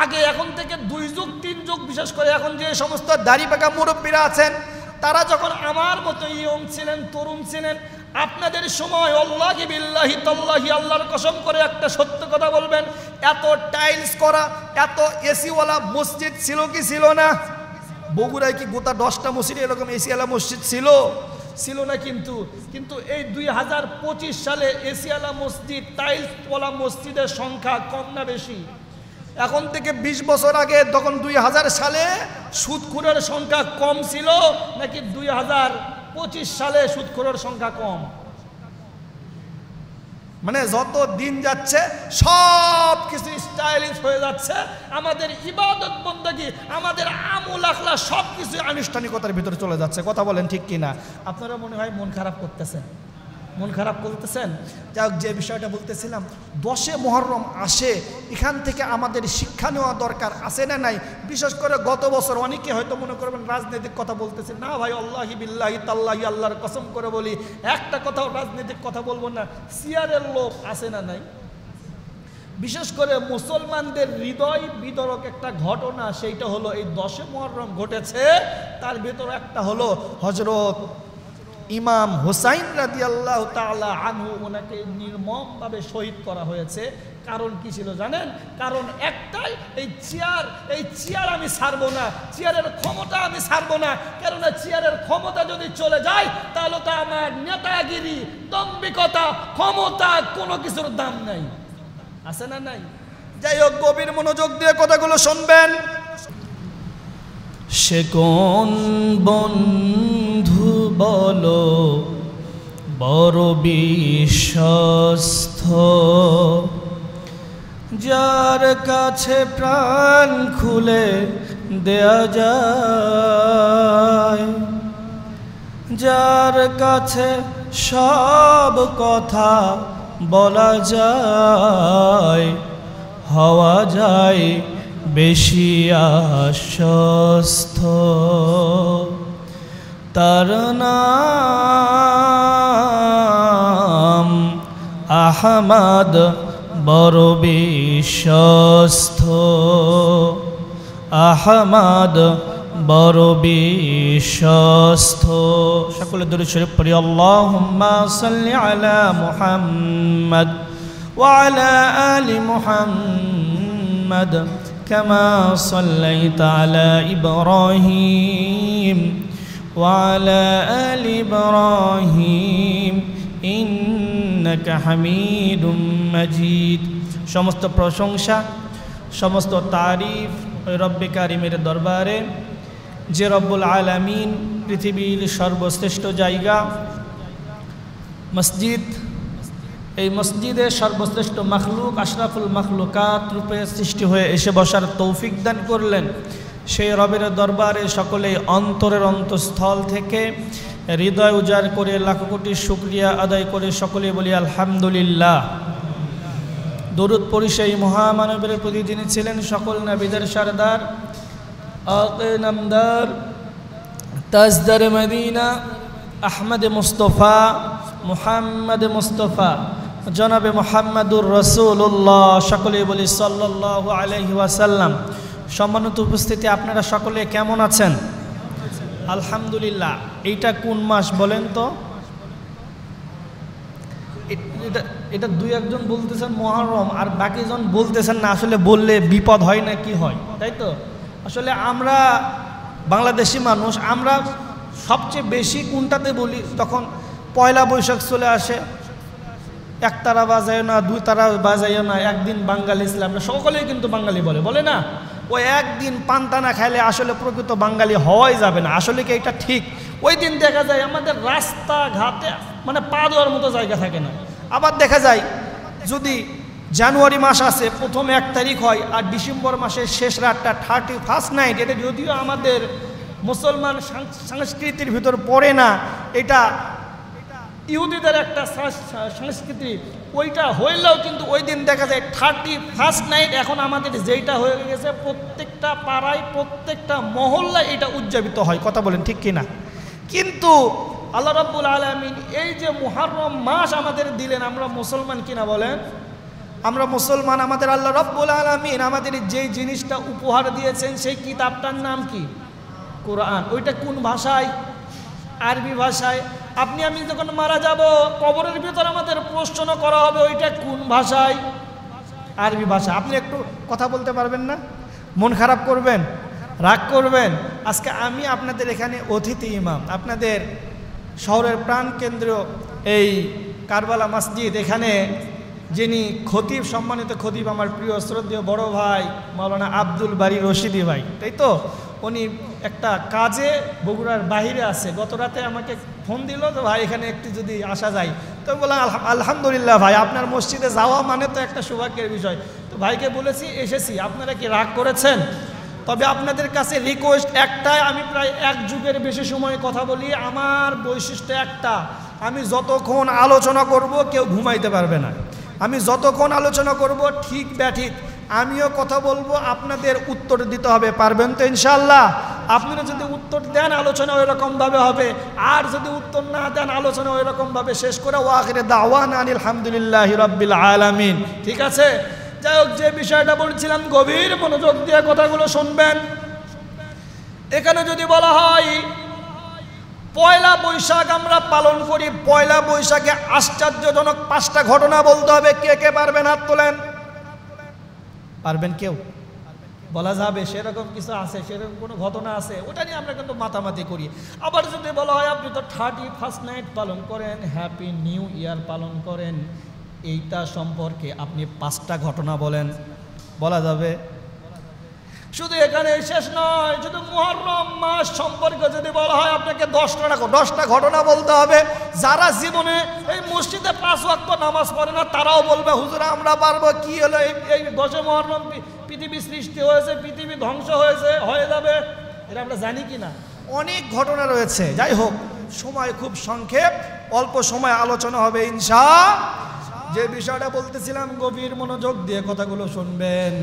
আগে এখন থেকে 2 যুগ 3 যুগ, বিশেষ করে এখন যে সমস্ত দাড়ি পাকা মুরব্বীরা আছেন, তারা যখন আমার মতো ইয়ং ছিলেন, তরুণ ছিলেন, আপনাদের সময় আল্লাহি বিল্লাহি তাল্লাহি আল্লাহর কসম করে একটা সত্য কথা বলবেন, এত টাইলস করা, এত এসিওয়ালা মসজিদ ছিল কি ছিল না? বগুড়ায় কি গোটা 10টা মসজিদে এরকম এসিওয়ালা মসজিদ ছিল না? কিন্তু এই 2025 সালে এসিওয়ালা মসজিদ, টাইলসওয়ালা মসজিদের সংখ্যা কম না বেশি? এখন থেকে 20 বছর আগে তখন 2000 সালে সুদখোরের সংখ্যা কম ছিল নাকি 2025 সালে সুদখোরের সংখ্যা কম? মানে যত দিন যাচ্ছে সব কিছু স্টাইলিশ হয়ে যাচ্ছে, আমাদের ইবাদত বন্দেগী, আমাদের আমল আখলাক সব কিছু আনুষ্ঠানিকতার ভিতরে চলে যাচ্ছে। কথা বলেন ঠিক কিনা? আপনারা মনে হয় মন খারাপ করতেছেন? যাই হোক, যে বিষয়টা বলতেছিলাম, 10 মুহররম আসে, এখান থেকে আমাদের শিক্ষা নেওয়া দরকার আছে না নাই? বিশেষ করে গত বছর অনেকে হয়তো মনে করবেন রাজনৈতিক কথা বলতেছে, না ভাই, আল্লাহি বিল্লাহি তাল্লাহি আল্লাহর কসম করে বলি, একটা কথাও রাজনৈতিক কথা বলবো না। সিয়ারের লোভ আছে না নাই? বিশেষ করে মুসলমানদের হৃদয় বিদরক একটা ঘটনা, সেইটা হলো এই 10 মুহররম ঘটেছে। তার ভেতরে একটা হলো হযরত ইমাম হুসাইন রাদিয়াল্লাহু তাআলা আনহু, ওনাকে নির্মমভাবে শহীদ করা হয়েছে। কারণ কি ছিল জানেন? কারণ একটাই, এই চেয়ার আমি ছাড়বো না, চেয়ারের ক্ষমতা আমি ছাড়বো না। কেননা চেয়ারের ক্ষমতা যদি চলে যায় তাহলে তো আমার নেতাগিরি, দম্ভিকতা, ক্ষমতা কোনো কিছুর দাম নাই, আছে না নাই? যাই হোক, গভীর মনোযোগ দিয়ে কথাগুলো শুনবেন। সে কোন বন্ধু বলো বড় বিশ্বস্ত, যার কাছে প্রাণ খুলে দেয়া যায়, যার কাছে সব কথা বলা যায়, হওয়া যায় বেশি আশ্বস্ত। তার নাম আহমদ, বড় বিশ্বস্ত। আহমদ বড় বিশ্বস্ত। সকলে দরুদ শরীফ পড়ি। আল্লাহুম্মা সাল্লি আলা মুহাম্মদ ওয়া আলা আলি মুহাম্মদ كما صليت على إبراهيم وعلى آل إبراهيم إنك حميد مجيد। সমস্ত প্রশংসা, সমস্ত তারিফ ওই রব্বে কারিমের দরবারে, যে রব্বুল আলামিন পৃথিবীর সর্বশ্রেষ্ঠ জায়গা মসজিদ, এই মসজিদে সর্বশ্রেষ্ঠ মাখলুক আশরাফুল মাখলুকাত রূপে সৃষ্টি হয়ে এসে বসার তৌফিক দান করলেন, সেই রবের দরবারে সকলেই অন্তরের অন্তঃস্থল থেকে হৃদয় উজাড় করে লাখো কোটি শুকরিয়া আদায় করে সকলে বলি আলহামদুলিল্লাহ। দরুদ পড়ি সেই মহামানবের প্রতি যিনি ছিলেন সকল নবীদের সরদার, আকে নামদার, তাজদার মদিনা, আহমদ মুস্তফা, মুহাম্মদ মুস্তফা, জনাবে মুহাম্মাদুর রাসূলুল্লাহ, সকলে বলি সাল্লাল্লাহু আলাইহি ওয়াসাল্লাম। সম্মানিত উপস্থিতি, আপনারা সকলে কেমন আছেন? আলহামদুলিল্লাহ। এইটা কোন মাস বলেন তো? এটা 2-1 বলতেছেন মুহররম, আর বাকিজন বলতেছেন না। আসলে বললে বিপদ হয় না কি হয়, তাই তো? আসলে আমরা বাংলাদেশি মানুষ, আমরা সবচেয়ে বেশি কোনটাতে বলি? তখন পয়লা বৈশাখ চলে আসে, 1 তারা বাজায় না, 2 তারা বাজায় না, একদিন বাঙালি ইসলাম, আমরা সকলেই কিন্তু বাঙালি বলে না? ওই একদিন পান্তা না খাইলে আসলে প্রকৃত বাঙালি হওয়াই যাবে না। আসলে কি এটা ঠিক? ওই দিন দেখা যায় আমাদের রাস্তাঘাটে মানে পা দেওয়ার মতো জায়গা থাকে না। আবার দেখা যায় যদি জানুয়ারি মাস আছে, প্রথম 1 তারিখ হয়, আর ডিসেম্বর মাসের শেষ রাতটা 31st নাইট, এটা যদিও আমাদের মুসলমান সংস্কৃতির ভিতর পড়ে না, এটা ইহুদিদের একটা সংস্কৃতি, ওইটা হইলেও কিন্তু ওই দিন দেখা যায় 31st নাইট। এখন আমাদের যেইটা হয়ে গেছে প্রত্যেকটা পাড়ায়, প্রত্যেকটা মহল্লায় এটা উদযাপিত হয়। কথা বলেন ঠিক কিনা? কিন্তু আল্লাহ রাব্বুল আলামিন এই যে মুহররম মাস আমাদের দিলেন, আমরা মুসলমান কিনা বলেন? আমরা মুসলমান, আমাদের আল্লাহ রাব্বুল আলামিন আমাদের যেই জিনিসটা উপহার দিয়েছেন সেই কিতাবটার নাম কি? কোরআন। ওইটা কোন ভাষায়? আরবি ভাষায়। আপনি আমি যখন মারা যাব কবরের ভিতর আমাদের প্রশ্ন করা হবে, ওইটা কোন ভাষায়? আরবি ভাষা। আপনি একটু কথা বলতে পারবেন না? মন খারাপ করবেন, রাগ করবেন? আজকে আমি আপনাদের এখানে অতিথি ইমাম, আপনাদের শহরের প্রাণকেন্দ্র এই কারবালা মসজিদ, এখানে যিনি খতিব, সম্মানিত খতিব, আমার প্রিয় শ্রদ্ধেয় বড় ভাই মাওলানা আব্দুল বারী রশিদি ভাই, তাই তো? উনি একটা কাজে বগুড়ার বাহিরে আছে, গত রাতে আমাকে ফোন দিল, তো ভাই এখানে একটু যদি আসা যায়, তো বললাম আলহামদুলিল্লাহ ভাই, আপনার মসজিদে যাওয়া মানে তো একটা সৌভাগ্যের বিষয়। তো ভাইকে বলেছি এসেছি, আপনারা কি রাগ করেছেন? তবে আপনাদের কাছে রিকোয়েস্ট একটাই, আমি প্রায় এক যুগের বেশি সময় কথা বলি, আমার বৈশিষ্ট্য একটা, আমি যতক্ষণ আলোচনা করব কেউ ঘুমাইতে পারবে না। আমি যতক্ষণ আলোচনা করব ঠিক ব্যাঠিক আমিও কথা বলবো, আপনাদের উত্তর দিতে হবে। পারবেন তো ইনশাআল্লাহ? আপনারা যদি উত্তর দেন আলোচনা ওই রকমভাবে হবে, আর যদি উত্তর না দেন আলোচনা ওই রকমভাবে শেষ করে ওয়াখিরে দাওয়ানা আনিল হামদুলিল্লাহি রাব্বিল আলামিন। ঠিক আছে? যাই হোক, যে বিষয়টা বলছিলাম গভীর মনোযোগ দিয়ে কথাগুলো শুনবেন। এখানে যদি বলা হয় পয়লা বৈশাখ আমরা পালন করি, পয়লা বৈশাখে আশ্চর্যজনক 5টা ঘটনা বলতে হবে। কে কে পারবেন হাত তোলেন? পারবেন কেউ? বলা যাবে সেরকম কিছু আছে, সেরকম কোনো ঘটনা আছে, ওটা নিয়ে আমরা কিন্তু মাতামাতি করি। আবার যদি বলা হয় আপনি তো 31st নাইট পালন করেন, হ্যাপি নিউ ইয়ার পালন করেন, এইটা সম্পর্কে আপনি 5টা ঘটনা বলেন, বলা যাবে? শুধু এখানে শেষ নয়, শুধু মুহররম মাস সম্পর্কে যদি বলা হয় আপনাকে 10টা ঘটনা বলতে হবে। যারা জীবনে এই মসজিদে 5 ওয়াক্ত নামাজ পড়ে না তারাও বলবে হুজুর আমরা পারবো। কি হলো এই 10 মুহররম পৃথিবী সৃষ্টি হয়েছে, পৃথিবী ধ্বংস হয়ে যাবে, এটা আমরা জানি কি না? অনেক ঘটনা রয়েছে। যাই হোক, সময় খুব সংক্ষেপ, অল্প সময় আলোচনা হবে ইনশাআল্লাহ। যে বিষয়টা বলতেছিলাম গভীর মনোযোগ দিয়ে কথাগুলো শুনবেন।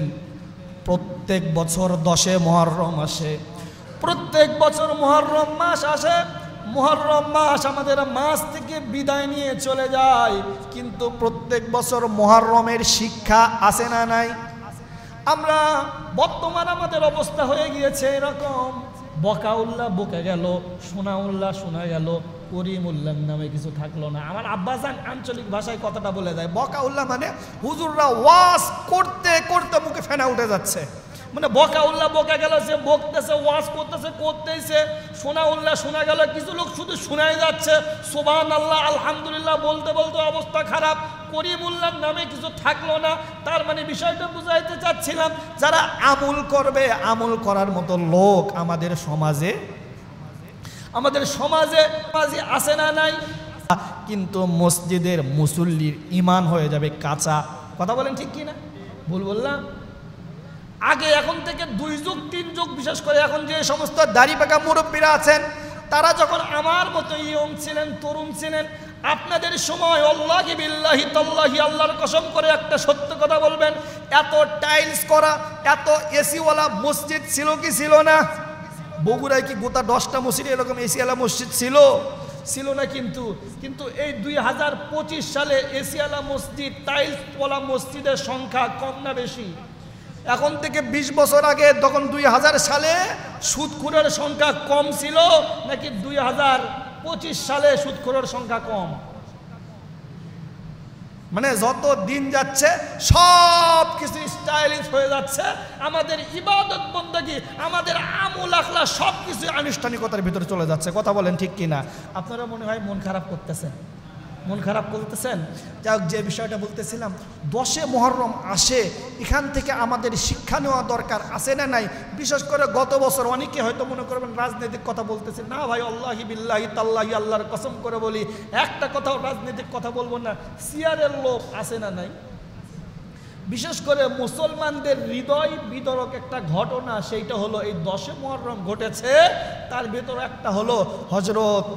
প্রত্যেক বছর 10 মুহররম আসে, প্রত্যেক বছর মুহররম মাস আসে। মুহররম মাস আমাদের মাস থেকে বিদায় নিয়ে চলে যায়, কিন্তু প্রত্যেক বছর মুহররমের শিক্ষা আসে না নাই? আমরা বর্তমান আমাদের অবস্থা হয়ে গিয়েছে এরকম, বকাউল্লাহ বকে গেল, সোনাউল্লাহ শোনা গেল, করিমুল্লাহ নামে কিছু থাকলো না। আমার আব্বাজান আঞ্চলিক ভাষায় কথাটা বলে দেয়, বকাউল্লাহ মানে হুজুররা ওয়াজ করতে করতে মুখে ফেনা উঠে যাচ্ছে, মানে বকাউল্লাহ বকে গেল, সে বকতেছে, ওয়াজ করতেছে, সোনাউল্লাহ শোনা গেল, কিছু লোক শুধু শোনাই যাচ্ছে, সুবহানাল্লাহ আলহামদুলিল্লাহ বলতে বলতে অবস্থা খারাপ, করিমুল্লাহ নামে কিছু থাকলো না। তার মানে বিষয়টা বুঝাইতে চাচ্ছিলাম, যারা আমল করবে, আমল করার মতো লোক আমাদের সমাজে আসে না নাই? কিন্তু মসজিদের মুসল্লির ঈমান হয়ে যাবে কাঁচা। কথা বলেন ঠিক কি না? ভুল বললাম? আগে এখন থেকে 2 যুগ 3 যুগ, বিশেষ করে এখন যে সমস্ত দাড়ি পাকা মুরব্বীরা আছেন, তারা যখন আমার মতো ইয়ং ছিলেন, তরুণ ছিলেন, আপনাদের সময় আল্লাহি বিল্লাহি তাল্লাহি আল্লাহর কসম করে একটা সত্য কথা বলবেন, এত টাইলস করা, এত এসিওয়ালা মসজিদ ছিল কি ছিল না? বগুড়ায় কি গোটা 10টা মসজিদে এরকম এসিওয়ালা মসজিদ ছিল না? কিন্তু এই 2025 সালে এসিওয়ালা মসজিদ, টাইলসওয়ালা মসজিদের সংখ্যা কম না বেশি? এখন থেকে 20 বছর আগে তখন 2000 সালে সুদখোরের সংখ্যা কম ছিল নাকি 2025 সালে সুদখোরের সংখ্যা কম? মানে যত দিন যাচ্ছে সব কিছু স্টাইলিশ হয়ে যাচ্ছে, আমাদের ইবাদত বন্দেগী, আমাদের আমল আখলা সব কিছু আনুষ্ঠানিকতার ভিতরে চলে যাচ্ছে। কথা বলেন ঠিক কিনা? আপনারা মনে হয় মন খারাপ করতেছেন? যাই হোক, যে বিষয়টা বলতেছিলাম, 10 মুহররম আসে, এখান থেকে আমাদের শিক্ষা নেওয়া দরকার আছে না নাই? বিশেষ করে গত বছর অনেকে হয়তো মনে করবেন রাজনৈতিক কথা বলতেছে, না ভাই আল্লাহি বিল্লাহি তাল্লাহি আল্লাহর কসম করে বলি, একটা কথাও রাজনৈতিক কথা বলবো না। সিয়ারের লোভ আছে না নাই? বিশেষ করে মুসলমানদের হৃদয় বিতরক একটা ঘটনা, সেইটা হলো এই 10 মুহররম ঘটেছে। তার ভিতরে একটা হলো হযরত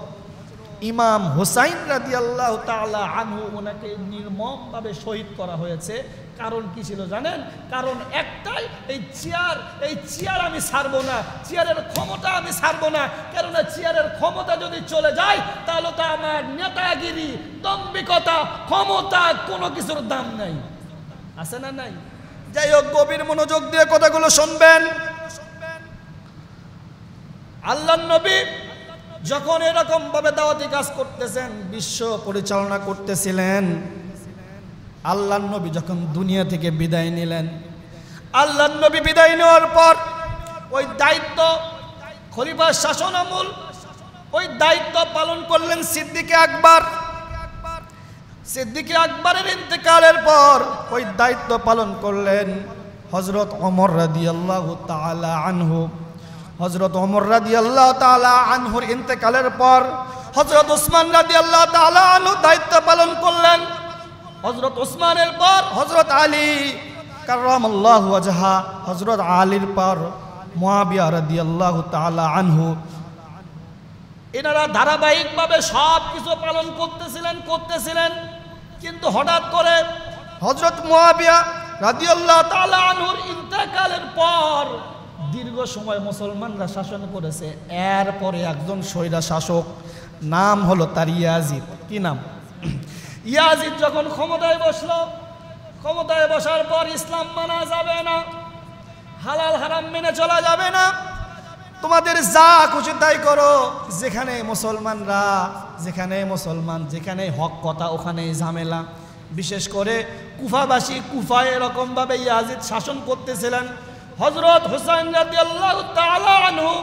ইমাম হুসাইন রাদিয়াল্লাহু তাআলা আনহু, ওনাকে নির্মমভাবে শহীদ করা হয়েছে। কারণ কি ছিল জানেন? কারণ একটাই, এই চেয়ার আমি ছাড়বো না, চেয়ারের ক্ষমতা আমি ছাড়বো না। কেননা চেয়ারের ক্ষমতা যদি চলে যায় তাহলে তো আমার নেতাগিরি, দম্ভিকতা, ক্ষমতা কোনো কিছুর দাম নাই। আছে না নাই? যাই হোক, গভীর মনোযোগ দিয়ে কথাগুলো শুনবেন। আল্লাহর নবী যখন এরকম ভাবে দাওয়াতি কাজ করতেছেন, বিশ্ব পরিচালনা করতেছিলেন, আল্লাহর নবী যখন দুনিয়া থেকে বিদায় নিলেন, আল্লাহর নবী বিদায় নেওয়ার পর ওই দায়িত্ব, খলিফার শাসন আমল, ওই দায়িত্ব পালন করলেন সিদ্দিকে আকবর। সিদ্দিকে আকবরের ইন্তেকালের পর ওই দায়িত্ব পালন করলেন হযরত ওমর রাদিয়াল্লাহু তাআলা আনহু। হযরত ওমর রাদিয়াল্লাহু তাআলা আনহুর ইন্তেকালের পর হযরত ওসমান রাদিয়াল্লাহু তাআলা আনহু দায়িত্ব পালন করলেন। হযরত ওসমানের পর হযরত আলী কাররামাল্লাহু ওয়াজহা, হযরত আলীর পর মুয়াবিয়া রাদিয়াল্লাহু তাআলা আনহু। এনারা ধারাবাহিকভাবে সব কিছু পালন করতেছিলেন। কিন্তু হঠাৎ করে হযরত মুয়াবিয়া রাদিয়াল্লাহু তাআলা আনহুর ইন্তেকালের পর দীর্ঘ সময় মুসলমানরা শাসন করেছে। এরপরে একজন স্বৈরা শাসক, নাম হলো তার ইয়াজিদ। কি নাম? ইয়াজিদ যখন ক্ষমতায় বসলো, ক্ষমতায় বসার পর ইসলাম মানা যাবে না, হালাল হারাম মেনে চলা যাবে না, তোমাদের যা খুশি তাই করো, যেখানে মুসলমান যেখানে হক কথা ওখানে ঝামেলা। বিশেষ করে কুফাবাসী, কুফায় এরকম ভাবে ইয়াজিদ শাসন করতেছিলেন। হযরত হুসাইন রাদিয়াল্লাহু তাআলা আনহু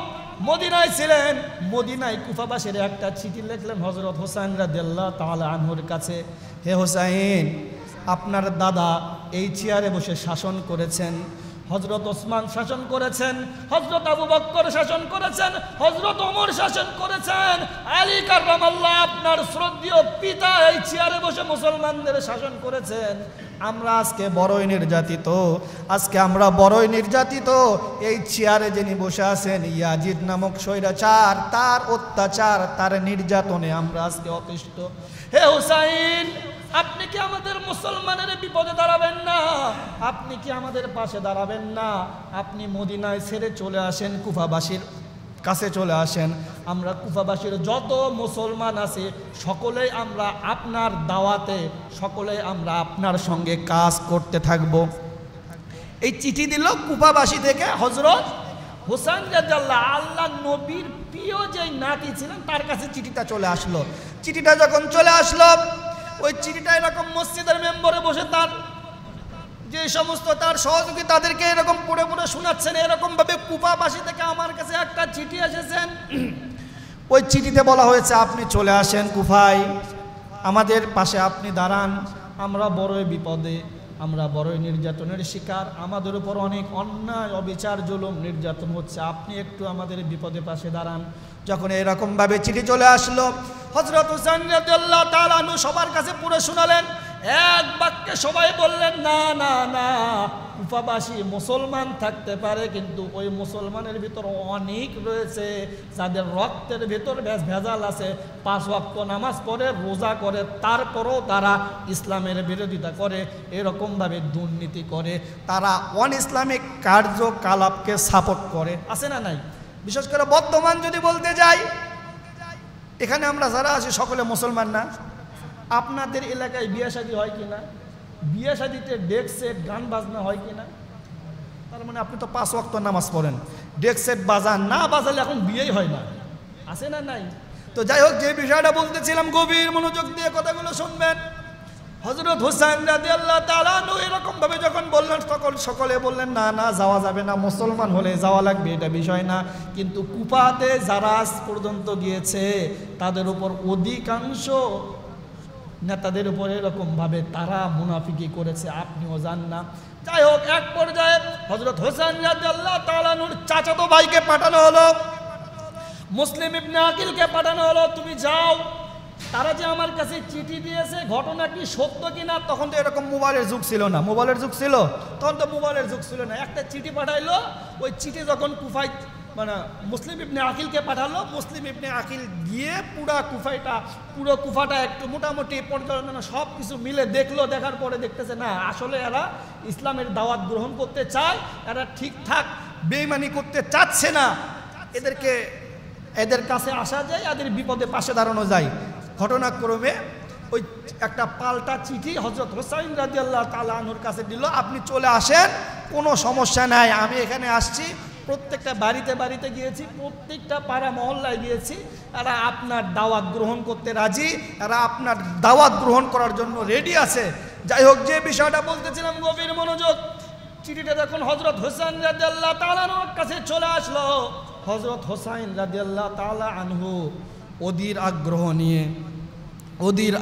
মদিনায় ছিলেন। মদিনায় কুফাবাসীর একটা চিঠি লিখলেন হযরত হুসাইন রাদিয়াল্লাহু তাআলা আনহুর কাছে, হে হুসাইন, আপনার দাদা এই চেয়ারে বসে শাসন করেছেন, হযরত ওসমান শাসন করেছেন, হযরত আবু বকর শাসন করেছেন, হযরত ওমর শাসন করেছেন, আলী কাররামাল্লাহ আপনার শ্রদ্ধেয় পিতা এই চেয়ারে বসে মুসলমানদের শাসন করেছেন। আমরা আজকে বড়ই নির্যাতিত। এই চেয়ারে যিনি বসে আছেন ইয়াজিদ নামক স্বৈরাচার, তার অত্যাচার, তার নির্যাতনে আমরা আজকে অতিষ্ঠ। হে হুসাইন, আপনি কি আমাদের মুসলমানের বিপদে দাঁড়াবেন না? আপনি কি আমাদের পাশে দাঁড়াবেন না? আপনি মদিনায় ছেড়ে চলে আসেন, কুফাবাসীর কাছে চলে আসেন। আমরা কুফাবাসীর যত মুসলমান আছে সকলেই আমরা আপনার দাওয়াতে, সকলেই আমরা আপনার সঙ্গে কাজ করতে থাকব। এই চিঠি দিল কুফাবাসী থেকে হযরত হুসাইন রাদিয়াল্লাহু, আল্লাহ নবীর প্রিয় যে নাতি ছিলেন তার কাছে চিঠিটা চলে আসলো। চিঠিটা যখন চলে আসলো, ওই চিঠিটা এরকম মসজিদের মেম্বরে বসে তার যে সমস্ত তার সহযোগী তাদেরকে এরকম পড়ে পড়ে শোনাচ্ছেন। এরকম ভাবে কুফাবাসী থেকে আমার কাছে একটা চিঠি এসেছেন। ওই চিঠিতে বলা হয়েছে, আপনি চলে আসেন কুফায়, আমাদের পাশে আপনি দাঁড়ান। আমরা বড়ই বিপদে, আমরা বড়ই নির্যাতনের শিকার, আমাদের উপর অনেক অন্যায়, অবিচার, জুলুম, নির্যাতন হচ্ছে, আপনি একটু আমাদের বিপদে পাশে দাঁড়ান। যখন এরকম ভাবে চিঠি চলে আসলো, হযরত হুসাইন রাদিয়াল্লাহু তাআলা আনহু সবার কাছে পড়ে শোনালেন। এক বাক্যে সবাই বললেন, না না না, কুফাবাসী মুসলমান থাকতে পারে, কিন্তু ওই মুসলমানের ভিতর অনেক রয়েছে যাদের রক্তের ভিতর ভেজাল আছে, 5 ওয়াক্ত নামাজ পড়ে, রোজা করে, তারপরও তারা ইসলামের বিরোধিতা করে, এরকমভাবে দুর্নীতি করে, তারা অন ইসলামিক কার্যকলাপকে সাপোর্ট করে। আছে না নাই? বিশেষ করে বর্তমান যদি বলতে যাই, এখানে আমরা যারা আছি সকলে মুসলমান না। আপনাদের এলাকায় বিয়ে শাদী হয় কিনা? বিয়ে শাদীতে ডেক সেট, গান বাজনা হয় কিনা? তার মানে আপনি তো 5 ওয়াক্ত নামাজ পড়েন, ডেক সেট বাজান না, বাজালে এখন বিয়েই হয় না। আছে না নাই? তো যাই হোক, যে বিষয়টা বলতেছিলাম, গভীর মনোযোগ দিয়ে কথাগুলো শুনবেন। হযরত হুসাইন রাদিয়াল্লাহু তাআলা আনহু এরকম ভাবে যখন বললেন, সকলে বললেন, না না, যাওয়া যাবে না, মুসলমান হলে যাওয়া লাগবে, এটা বিষয় না। কিন্তু কুফাতে যারা আজ পর্যন্ত গিয়েছে তাদের উপর অধিকাংশ নেতাদের উপর এরকম ভাবে তারা মুনাফিকি করেছে, আপনিও জান না। যাই হোক, এক পর্যায়ে হযরত হুসাইন রাদিয়াল্লাহু তাআলা আনহুর চাচাতো ভাইকে পাঠানো হলো, মুসলিম ইবনে আকিলকে পাঠানো হলো, তুমি যাও, তারা যে আমার কাছে চিঠি দিয়েছে ঘটনা কি সত্য কিনা। তখন তো এরকম মোবাইলের যুগ ছিল না, মোবাইলের যুগ ছিল তখন তো মোবাইলের যুগ ছিল না। একটা চিঠি পাঠাইলো, ওই চিঠি যখন কুফায় মানে মুসলিম ইবনে আকিলকে পাঠালো, মুসলিম ইবনে আকিল গিয়ে পুরো কুফাটা একটু মোটামুটি পর্যালোচনা সব কিছু মিলে দেখলো। দেখার পরে দেখতেছে না, আসলে এরা ইসলামের দাওয়াত গ্রহণ করতে চায়, এরা ঠিকঠাক বেঈমানি করতে চাচ্ছে না, এদের কাছে আসা যায়, এদের বিপদে পাশে দাঁড়ানো যায়। ঘটনাক্রমে ওই একটা পাল্টা চিঠি হযরত হুসাইন রাদিয়াল্লাহু তাআলা আনহুর কাছে দিল, আপনি চলে আসেন, কোনো সমস্যা নাই, আমি এখানে আসছি। প্রত্যেকটা বাড়িতে বাড়িতে গিয়েছি, প্রত্যেকটা পাড়া মহল্লায় গিয়েছি, এরা আপনার দাওয়াত গ্রহণ করতে রাজি, এরা আপনার দাওয়াত গ্রহণ করার জন্য রেডি আছে। যাই হোক, যে বিষয়টা বলতেছিলাম, গভীর মনোযোগ। চিঠিটা যখন হযরত হুসাইন রাদিয়াল্লাহু তাআলা আনহুর কাছে চলে আসলো, হযরত হুসাইন রাদিয়াল্লাহু তাআলা আনহু অধীর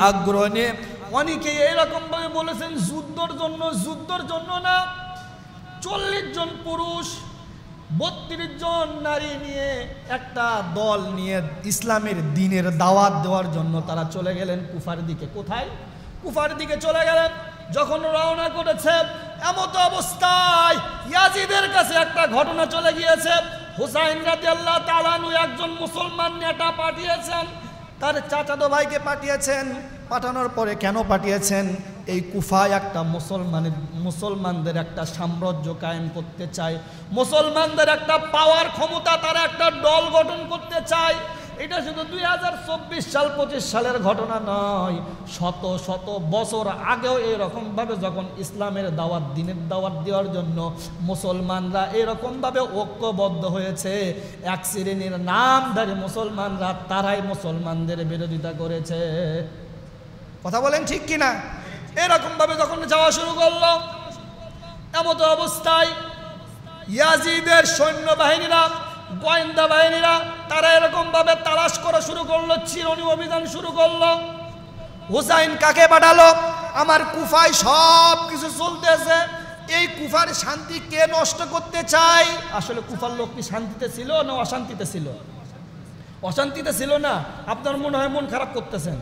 আগ্রহ নিয়ে অনেকে এরকমভাবে বলেছেন যুদ্ধর জন্য না, 40 জন পুরুষ 32 জন নারী নিয়ে একটা দল নিয়ে ইসলামের দ্বীনের দাওয়াত দেওয়ার জন্য তারা চলে গেলেন কুফার দিকে। কোথায়? কুফার দিকে চলে গেলেন। যখন রওনা করেছে, এমত অবস্থায় ইয়াজিদের কাছে একটা ঘটনা চলে গিয়েছে। হুসাইন রাদিয়াল্লাহু তাআলা আনহু একজন মুসলমান নেতা পাঠিয়েছেন, তার চাচাতো ভাইকে পাঠিয়েছেন। পাঠানোর পরে কেন পাঠিয়েছেন? এই কুফায় একটা মুসলমানদের একটা সাম্রাজ্য কায়েম করতে চায়, মুসলমানদের একটা পাওয়ার ক্ষমতা, তারা একটা দল গঠন করতে চায়। এটা শুধু 2024 সাল 25 সালের ঘটনা নয়, শত শত বছর আগেও এরকমভাবে যখন ইসলামের দাওয়াত, দ্বীনের দাওয়াত দেওয়ার জন্য মুসলমানরা এরকমভাবে ঐক্যবদ্ধ হয়েছে, এক শ্রেণীর নামধারী মুসলমানরা তারাই মুসলমানদের বিরোধিতা করেছে। কথা বলেন ঠিক কিনা? এরকমভাবে যখন যাওয়া শুরু করলো, এমত অবস্থায় ইয়াজিদের সৈন্যবাহিনীরা, গোয়েন্দা বাহিনীরা তারা এরকমভাবে তালাশ করা শুরু করলো, চিরুনি অভিযান শুরু করলো। হুসাইন কাকে পাঠালো? আমার কুফায় সব কিছু চলতেছে, এই কুফার শান্তি কে নষ্ট করতে চায়? আসলে কুফার লোক কি শান্তিতে ছিল না অশান্তিতে ছিল? অশান্তিতে ছিল না। আপনার মনে হয় মন খারাপ করতেছেন।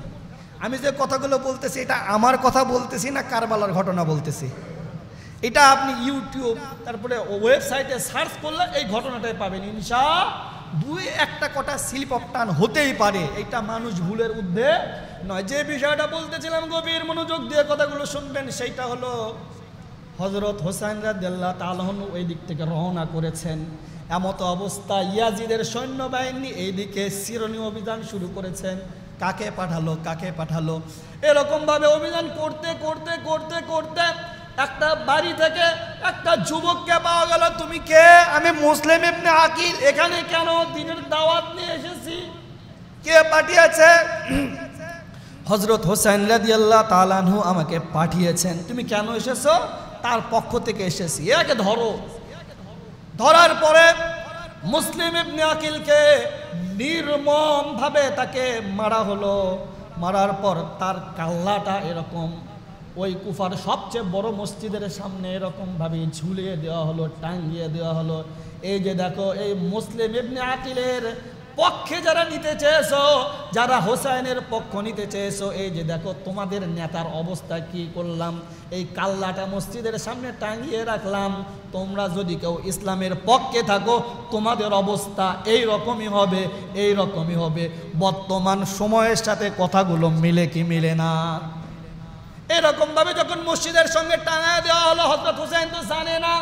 আমি যে কথাগুলো বলতেছি, এটা আমার কথা বলতেছি না কারবালার ঘটনা বলতেছি। এটা আপনি ইউটিউব তারপরে ওয়েবসাইটে সার্চ করলে এই ঘটনাটাই পাবেন ইনশাআল্লাহ। 2-1টা কথা স্লিপ অফ টান হতেই পারে, এটা মানুষ ভুলের ঊর্ধ্বে নয়। যে বিষয়টা বলতেছিলাম, গভীর মনোযোগ দিয়ে কথাগুলো শুনবেন, সেইটা হলো হযরত হুসাইন রাদিয়াল্লাহু তাআলা আনহু ওই দিক থেকে রওনা করেছেন। এমত অবস্থা ইয়াজিদের সৈন্যবাহিনী এইদিকে চিরুনি অভিযান শুরু করেছেন। কাকে পাঠালো? এরকমভাবে অভিযান করতে করতে করতে করতে একটা বাড়ি থেকে একটা যুবককে পাওয়া গেল। তুমি কে? আমি মুসলিম ইবনে আকিল, এখানে কেন? দ্বীনের দাওয়াত নিয়ে এসেছি। কে পাঠিয়েছে? হযরত হুসাইন রাদিয়াল্লাহু তাআলা আনহু আমাকে পাঠিয়েছেন। তুমি কেন এসেছো? তার পক্ষ থেকে এসেছি। একে ধরো। ধরার পরে মুসলিম ইবনে আকিলকে নির্মমভাবে তাকে মারা হলো। মারার পর তার কাল্লাটা এরকম ওই কুফার সবচেয়ে বড় মসজিদের সামনে এরকমভাবে ঝুলিয়ে দেওয়া হলো, টাঙিয়ে দেওয়া হলো। এই যে দেখো, এই মুসলিম ইবনে আকিলের পক্ষে যারা নিতে চেয়েছো, যারা হোসাইনের পক্ষ নিতে চেয়েছো, এই যে দেখো তোমাদের নেতার অবস্থা কি করলাম। এই কাল্লাটা মসজিদের সামনে টাঙিয়ে রাখলাম। তোমরা যদি কেউ ইসলামের পক্ষে থাকো, তোমাদের অবস্থা এই রকমই হবে। বর্তমান সময়ের সাথে কথাগুলো মিলে কি মিলে না? এরকমভাবে যখন মসজিদের সঙ্গে টাঙায় দেওয়া হলো, হযরত হুসাইন তো জানে না,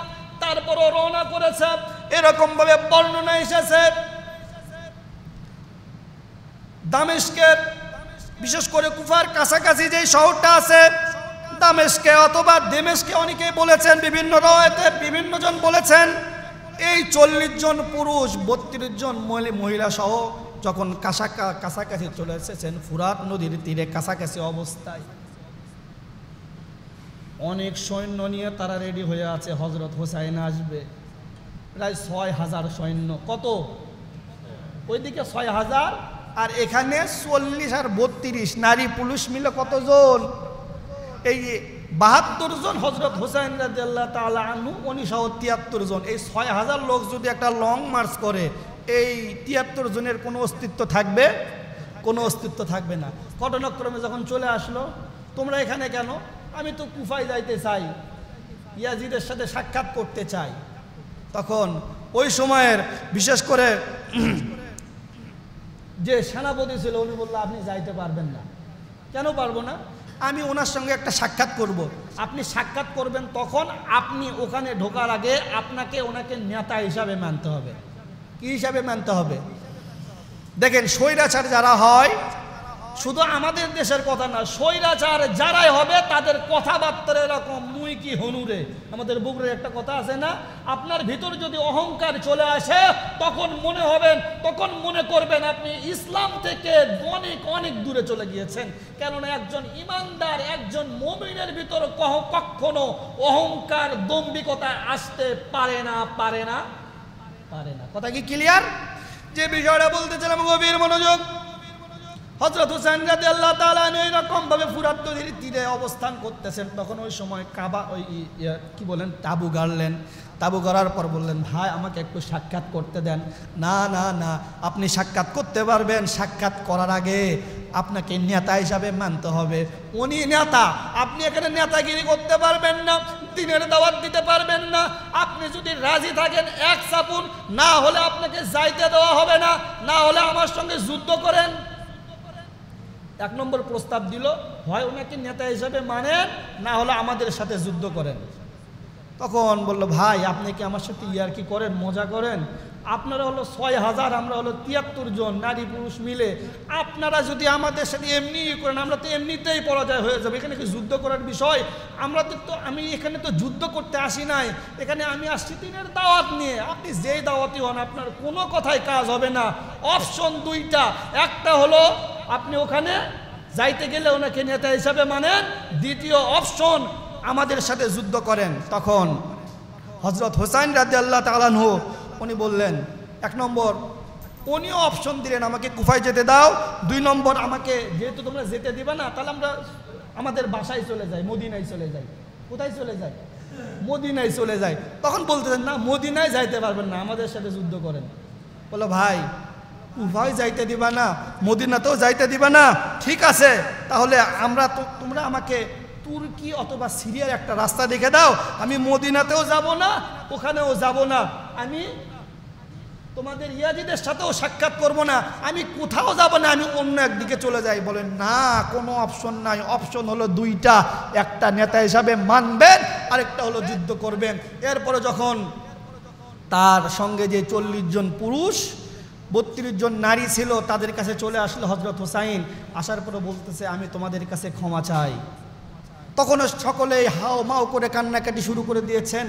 তারপরও রওনা করেছে। এরকমভাবে বর্ণনা এসেছে দামেস্কের, বিশেষ করে কুফার কাছাকাছি যে শহরটা আছে দামেস্কে অথবা দেমেস্কে, অনেকেই বলেছেন, বিভিন্ন রাওয়ায়াতে বিভিন্ন জন বলেছেন, এই 40 জন পুরুষ 32 জন মহিলা সহ যখন কাছাকাছি চলে এসেছেন, ফুরাত নদীর তীরে কাছাকাছি অবস্থায় অনেক সৈন্য নিয়ে তারা রেডি হয়ে আছে, হযরত হুসাইন আসবে। প্রায় 6000 সৈন্য। কত? ওইদিকে 6000 আর এখানে 40 আর 32 নারী পুরুষ মিলে কতজন? এই 72 জন হযরত হুসাইন রাদিয়াল্লাহু তাআলা আনহু, উনি সহ 73 জন। এই 6000 লোক যদি একটা লং মার্চ করে, এই 73 জনের কোনো অস্তিত্ব থাকবে? কোনো অস্তিত্ব থাকবে না। ঘটনাক্রমে যখন চলে আসলো, তোমরা এখানে কেন? আমি তো কুফায় যাইতে চাই, ইয়াজিদের সাথে সাক্ষাৎ করতে চাই। তখন ওই সময়ের বিশেষ করে যে সেনাপতি ছিল, উনি বললো আপনি যাইতে পারবেন না। কেন পারবো না? আমি ওনার সঙ্গে একটা সাক্ষাৎ করব। আপনি সাক্ষাৎ করবেন, তখন আপনি ওখানে ঢোকার আগে আপনাকে ওনাকে নেতা হিসাবে মানতে হবে। কি হিসাবে মানতে হবে? দেখেন, স্বৈরাচার যারা হয় শুধু আমাদের দেশের কথা না, স্বৈরাচার যারাই হবে তাদের কথাবার্তা এরকম, মুই কি হনুরে। আমাদের বুকরে একটা কথা আছে না, আপনার ভিতর যদি অহংকার চলে আসে তখন মনে করবেন আপনি ইসলাম থেকে অনেক অনেক দূরে চলে গিয়েছেন। কেননা একজন ইমানদার, একজন মুমিনের ভিতর কখনো অহংকার, দম্ভিকতা আসতে পারে না। কথা কি ক্লিয়ার? যে বিষয়টা বলতেছিলাম, গভীর মনোযোগ। হযরত হুসাইন রাদিয়াল্লাহু তাআলা আনহু এরকম ভাবে ফুরাত নদীর তীরে অবস্থান করতেছেন। তখন ওই সময় কাবা কি বলেন তাবু গাড়লেন। তাবু গাড়ার পর বললেন, ভাই আমাকে একটু সাক্ষাৎ করতে দেন। না না না, আপনি সাক্ষাৎ করতে পারবেন, সাক্ষাৎ করার আগে আপনাকে নেতা হিসাবে মানতে হবে। উনি নেতা, আপনি এখানে নেতাগিরি করতে পারবেন না, দিনের দাওয়াত দিতে পারবেন না। আপনি যদি রাজি থাকেন এক চাপুন, না হলে আপনাকে যাইতে দেওয়া হবে না, না হলে আমার সঙ্গে যুদ্ধ করেন। এক নম্বর প্রস্তাব দিল, হয় ওনাকে নেতা হিসাবে মানেন, না হলে আমাদের সাথে যুদ্ধ করেন। তখন বলল, ভাই আপনি কি আমার সাথে ইয়ার্কি করেন, মজা করেন? আপনারা হলো 6000, আমরা হলো 73 জন নারী পুরুষ মিলে। আপনারা যদি আমাদের সাথে এমনি করেন, আমরা তো এমনিতেই পরাজয় হয়ে যাবে। এখানে কি যুদ্ধ করার বিষয়? আমি এখানে তো যুদ্ধ করতে আসি নাই, এখানে আমি আসছি দিনের দাওয়াত নিয়ে। আপনি যেই দাওয়াতি হন, আপনার কোনো কথাই কাজ হবে না। অপশন দুইটা, একটা হলো আপনি ওখানে যাইতে গেলে ওনাকে নেতা হিসাবে মানেন, দ্বিতীয় অপশন আমাদের সাথে যুদ্ধ করেন। তখন হযরত হুসাইন রাদিয়াল্লাহু তাআলা আনহু উনি বললেন, এক নম্বর উনিও অপশন দিলেন, আমাকে কুফায় যেতে দাও। 2 নম্বর, আমাকে যেহেতু তোমরা যেতে দিবে না, তাহলে আমরা আমাদের বাসায় চলে যাই, মদিনায় চলে যাই। কোথায় চলে যাই? মদিনায় চলে যাই। তখন বলতেছেন, না মদিনায় যাইতে পারবেন না, আমাদের সাথে যুদ্ধ করেন। বলো, ভাই কুফায় যাইতে দিবা না, মদিনাতেও যাইতে দিবা না, ঠিক আছে, তাহলে তোমরা আমাকে তুর্কি অথবা সিরিয়ার একটা রাস্তা দেখে দাও। আমি মদিনাতেও যাব না, ওখানেও যাব না, আমি তোমাদের ইয়াজিদের সাথেও সাক্ষাৎ করব না, আমি কোথাও যাব না, আমি অন্য একদিকে চলে যাই। বলেন, না কোনো অপশন নাই, অপশন হলো 2টা, একটা নেতা হিসাবে মানবেন, আরেকটা হলো যুদ্ধ করবেন। এরপরে যখন তার সঙ্গে যে 40 জন পুরুষ 32 জন নারী ছিল, তাদের কাছে চলে আসলো হযরত হুসাইন। আসার পরে বলতেছে, আমি তোমাদের কাছে ক্ষমা চাই। তখন সকলেই হাও মাও করে কান্নাকাটি শুরু করে দিয়েছেন।